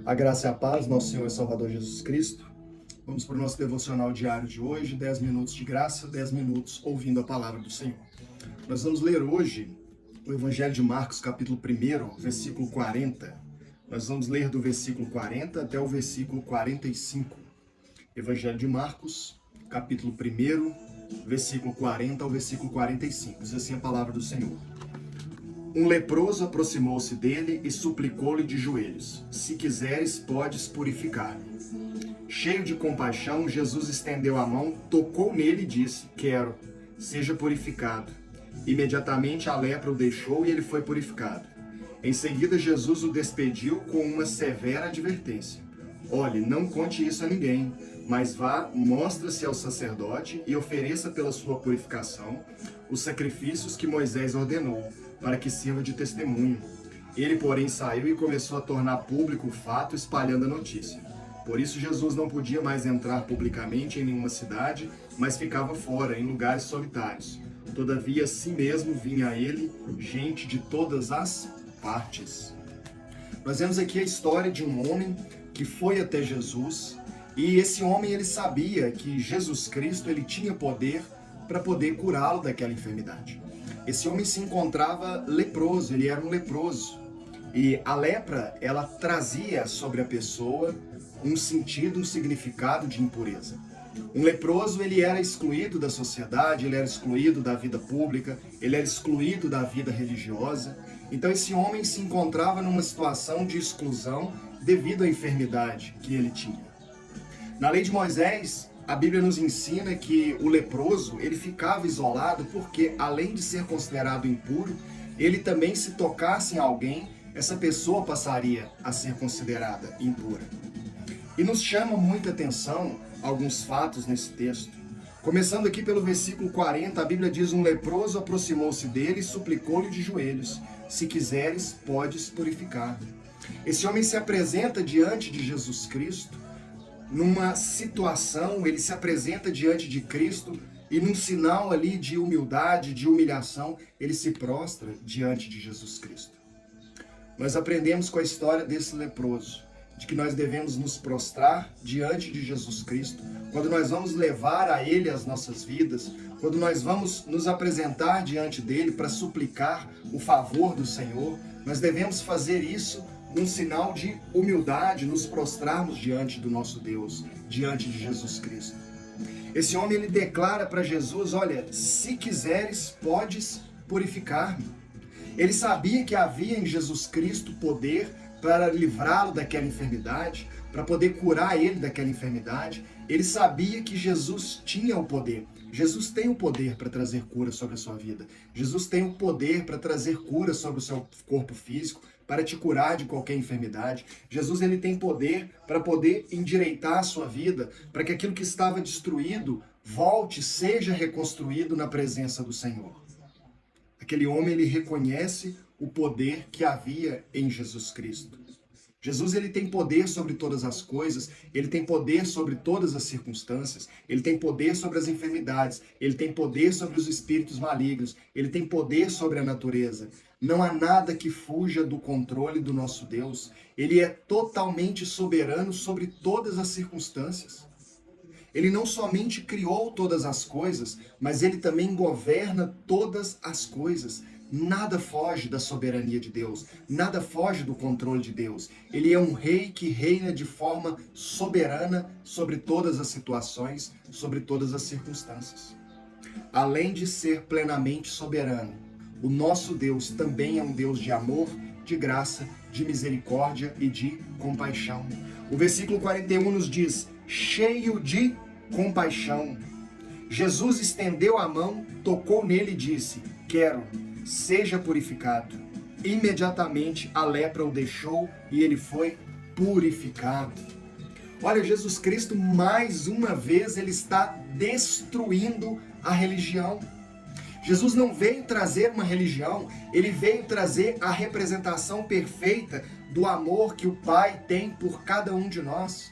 A graça e a paz, nosso Senhor e Salvador Jesus Cristo. Vamos para o nosso devocional diário de hoje, 10 minutos de graça, 10 minutos ouvindo a palavra do Senhor. Nós vamos ler hoje o Evangelho de Marcos, capítulo 1, versículo 40. Nós vamos ler do versículo 40 até o versículo 45. Evangelho de Marcos, capítulo 1, versículo 40 ao versículo 45. Diz assim a palavra do Senhor. Um leproso aproximou-se dele e suplicou-lhe de joelhos: Se quiseres, podes purificar-me. Cheio de compaixão, Jesus estendeu a mão, tocou nele e disse: Quero, seja purificado. Imediatamente a lepra o deixou e ele foi purificado. Em seguida, Jesus o despediu com uma severa advertência: Olhe, não conte isso a ninguém, mas vá, mostre-se ao sacerdote e ofereça pela sua purificação os sacrifícios que Moisés ordenou, para que sirva de testemunho. Ele, porém, saiu e começou a tornar público o fato, espalhando a notícia. Por isso, Jesus não podia mais entrar publicamente em nenhuma cidade, mas ficava fora, em lugares solitários. Todavia, assim mesmo vinha a ele gente de todas as partes. Nós vemos aqui a história de um homem que foi até Jesus, e esse homem ele sabia que Jesus Cristo ele tinha poder para poder curá-lo daquela enfermidade. Esse homem se encontrava leproso, ele era um leproso. E a lepra, ela trazia sobre a pessoa um sentido, um significado de impureza. Um leproso, ele era excluído da sociedade, ele era excluído da vida pública, ele era excluído da vida religiosa. Então esse homem se encontrava numa situação de exclusão devido à enfermidade que ele tinha. Na lei de Moisés, a Bíblia nos ensina que o leproso, ele ficava isolado porque, além de ser considerado impuro, ele também, se tocasse em alguém, essa pessoa passaria a ser considerada impura. E nos chama muita atenção alguns fatos nesse texto. Começando aqui pelo versículo 40, a Bíblia diz: Um leproso aproximou-se dele e suplicou-lhe de joelhos: Se quiseres, podes purificar. Esse homem se apresenta diante de Jesus Cristo numa situação, ele se apresenta diante de Cristo e num sinal ali de humildade, de humilhação, ele se prostra diante de Jesus Cristo. Nós aprendemos com a história desse leproso, de que nós devemos nos prostrar diante de Jesus Cristo, quando nós vamos levar a Ele as nossas vidas, quando nós vamos nos apresentar diante dele para suplicar o favor do Senhor, nós devemos fazer isso um sinal de humildade, nos prostrarmos diante do nosso Deus, diante de Jesus Cristo. Esse homem, ele declara para Jesus: olha, se quiseres, podes purificar-me. Ele sabia que havia em Jesus Cristo poder para livrá-lo daquela enfermidade, para poder curar ele daquela enfermidade. Ele sabia que Jesus tinha o poder. Jesus tem o poder para trazer cura sobre a sua vida. Jesus tem o poder para trazer cura sobre o seu corpo físico, para te curar de qualquer enfermidade. Jesus ele tem poder para poder endireitar a sua vida, para que aquilo que estava destruído volte, seja reconstruído na presença do Senhor. Aquele homem ele reconhece o poder que havia em Jesus Cristo. Jesus ele tem poder sobre todas as coisas, ele tem poder sobre todas as circunstâncias, ele tem poder sobre as enfermidades, ele tem poder sobre os espíritos malignos, ele tem poder sobre a natureza. Não há nada que fuja do controle do nosso Deus. Ele é totalmente soberano sobre todas as circunstâncias. Ele não somente criou todas as coisas, mas ele também governa todas as coisas. Nada foge da soberania de Deus, nada foge do controle de Deus. Ele é um rei que reina de forma soberana sobre todas as situações, sobre todas as circunstâncias. Além de ser plenamente soberano, o nosso Deus também é um Deus de amor, de graça, de misericórdia e de compaixão. O versículo 41 nos diz: cheio de compaixão. Jesus estendeu a mão, tocou nele e disse: Quero, seja purificado. Imediatamente a lepra o deixou e ele foi purificado. Olha, Jesus Cristo, mais uma vez, ele está destruindo a religião. Jesus não veio trazer uma religião, ele veio trazer a representação perfeita do amor que o Pai tem por cada um de nós.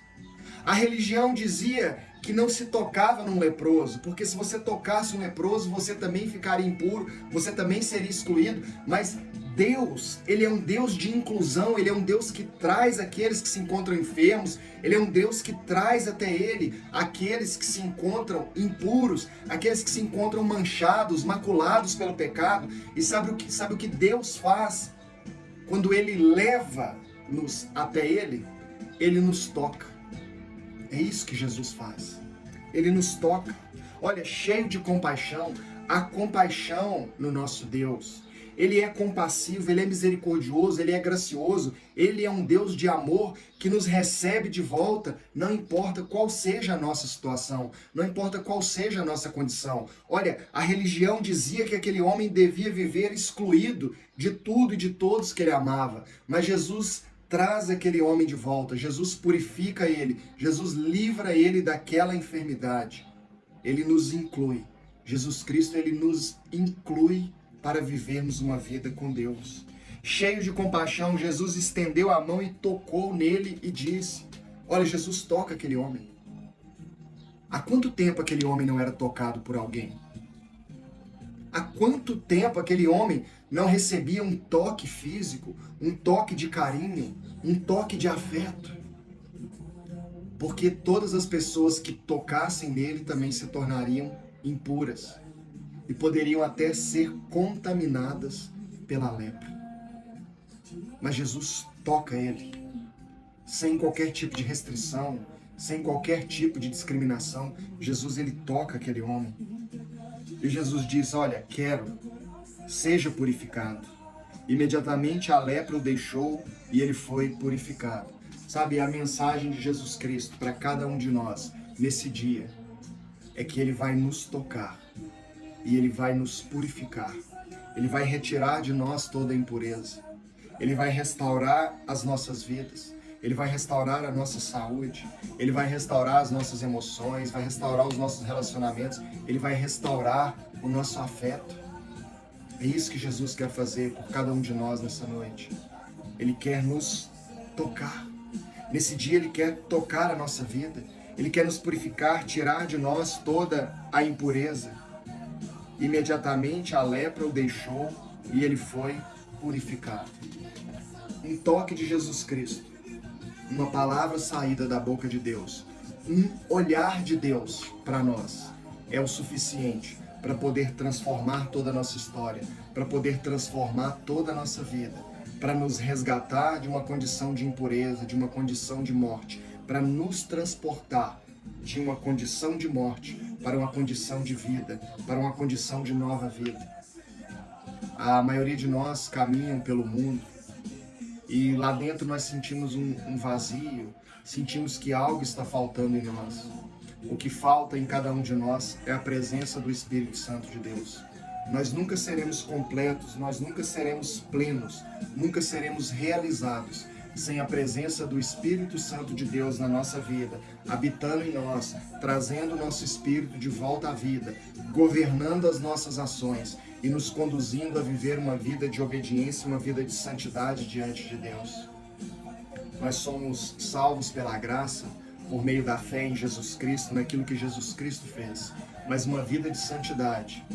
A religião dizia que não se tocava num leproso, porque se você tocasse um leproso, você também ficaria impuro, você também seria excluído, mas Deus, ele é um Deus de inclusão, ele é um Deus que traz aqueles que se encontram enfermos, ele é um Deus que traz até ele aqueles que se encontram impuros, aqueles que se encontram manchados, maculados pelo pecado. E sabe o que Deus faz? Quando ele leva-nos até ele nos toca. É isso que Jesus faz. Ele nos toca. Olha, cheio de compaixão, há compaixão no nosso Deus. Ele é compassivo, ele é misericordioso, ele é gracioso, ele é um Deus de amor que nos recebe de volta, não importa qual seja a nossa situação, não importa qual seja a nossa condição. Olha, a religião dizia que aquele homem devia viver excluído de tudo e de todos que ele amava, mas Jesus traz aquele homem de volta, Jesus purifica ele, Jesus livra ele daquela enfermidade, ele nos inclui. Jesus Cristo, ele nos inclui para vivermos uma vida com Deus. Cheio de compaixão, Jesus estendeu a mão e tocou nele e disse: olha, Jesus toca aquele homem. Há quanto tempo aquele homem não era tocado por alguém? Há quanto tempo aquele homem não recebia um toque físico, um toque de carinho, um toque de afeto? Porque todas as pessoas que tocassem nele também se tornariam impuras e poderiam até ser contaminadas pela lepra. Mas Jesus toca ele, sem qualquer tipo de restrição, sem qualquer tipo de discriminação. Jesus, ele toca aquele homem. E Jesus diz: olha, quero, seja purificado. Imediatamente a lepra o deixou e ele foi purificado. Sabe, a mensagem de Jesus Cristo para cada um de nós nesse dia é que ele vai nos tocar e ele vai nos purificar. Ele vai retirar de nós toda a impureza. Ele vai restaurar as nossas vidas. Ele vai restaurar a nossa saúde. Ele vai restaurar as nossas emoções, vai restaurar os nossos relacionamentos. Ele vai restaurar o nosso afeto. É isso que Jesus quer fazer por cada um de nós nessa noite. Ele quer nos tocar. Nesse dia ele quer tocar a nossa vida. Ele quer nos purificar, tirar de nós toda a impureza. Imediatamente a lepra o deixou e ele foi purificado. Um toque de Jesus Cristo, uma palavra saída da boca de Deus, um olhar de Deus para nós é o suficiente para poder transformar toda a nossa história, para poder transformar toda a nossa vida, para nos resgatar de uma condição de impureza, de uma condição de morte, para nos transportar de uma condição de morte para uma condição de vida, para uma condição de nova vida. A maioria de nós caminham pelo mundo e lá dentro nós sentimos um vazio, sentimos que algo está faltando em nós. O que falta em cada um de nós é a presença do Espírito Santo de Deus. Nós nunca seremos completos, nós nunca seremos plenos, nunca seremos realizados sem a presença do Espírito Santo de Deus na nossa vida, habitando em nós, trazendo o nosso espírito de volta à vida, governando as nossas ações e nos conduzindo a viver uma vida de obediência, uma vida de santidade diante de Deus. Nós somos salvos pela graça, por meio da fé em Jesus Cristo, naquilo que Jesus Cristo fez. Mas uma vida de santidade,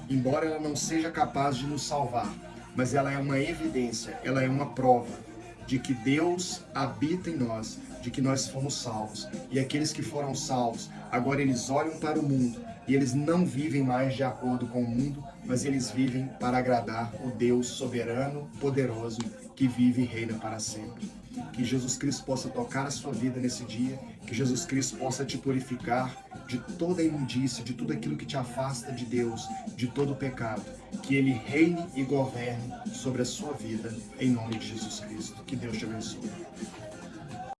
embora ela não seja capaz de nos salvar, mas ela é uma evidência, ela é uma prova de que Deus habita em nós, de que nós fomos salvos. E aqueles que foram salvos, agora eles olham para o mundo e eles não vivem mais de acordo com o mundo, mas eles vivem para agradar o Deus soberano, poderoso, que vive e reina para sempre. Que Jesus Cristo possa tocar a sua vida nesse dia, que Jesus Cristo possa te purificar de toda a imundícia, de tudo aquilo que te afasta de Deus, de todo o pecado. Que Ele reine e governe sobre a sua vida, em nome de Jesus Cristo. Que Deus te abençoe.